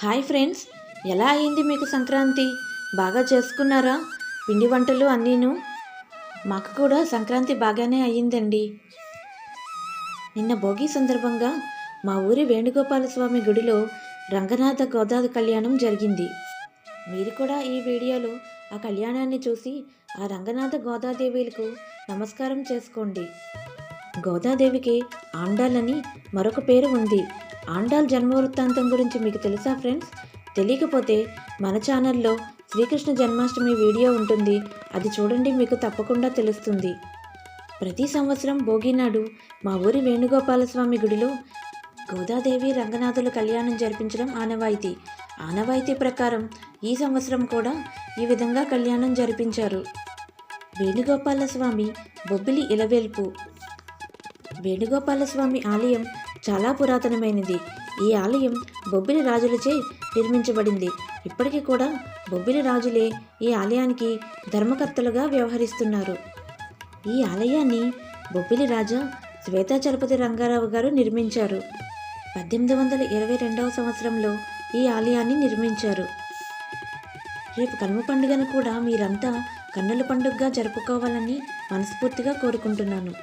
Hi friends, ఎలా అయింది మీకు సంక్రాంతి? బాగా చేసుకున్నారా? పిండి వంటలు అన్నీను. మాకు కూడా సంక్రాంతి బాగానే అయ్యిందండి. నిన్న భోగి సందర్భంగా మా ఊరి వేణుగోపాల స్వామి గుడిలో రంగనాథ గోదాది కళ్యాణం జరిగింది. మీరు కూడా ఈ వీడియోలో ఆ కళ్యాణాన్ని చూసి ఆ రంగనాథ గోదాదేవులకు నమస్కారం చేసుకోండి. గోదాదేవికి ఆండాలని మరొక పేరు ఉంది. ఆండాల్ జన్మ వృత్తాంతం గురించి మీకు తెలుసా ఫ్రెండ్స్? తెలియకపోతే మన ఛానల్లో శ్రీకృష్ణ జన్మాష్టమి వీడియో ఉంటుంది, అది చూడండి, మీకు తప్పకుండా తెలుస్తుంది. ప్రతి సంవత్సరం భోగి నాడు మా ఊరి వేణుగోపాలస్వామి గుడిలో గోదాదేవి రంగనాథుల కళ్యాణం జరిపించడం ఆనవాయితీ ప్రకారం ఈ సంవత్సరం కూడా ఈ విధంగా కళ్యాణం జరిపించారు. వేణుగోపాలస్వామి బొబ్బిలి ఇలవేల్పు. వేణుగోపాలస్వామి ఆలయం చాలా పురాతనమైనది. ఈ ఆలయం బొబ్బిలి రాజులచే నిర్మించబడింది. ఇప్పటికీ కూడా బొబ్బిలి రాజులే ఈ ఆలయానికి ధర్మకర్తలుగా వ్యవహరిస్తున్నారు. ఈ ఆలయాన్ని బొబ్బిలి రాజా శ్వేతాచలపతి రంగారావు గారు నిర్మించారు. 1822వ సంవత్సరంలో ఈ ఆలయాన్ని నిర్మించారు. రేపు కనుమ పండుగను కూడా మీరంతా కన్నుల పండుగగా జరుపుకోవాలని మనస్ఫూర్తిగా కోరుకుంటున్నాను.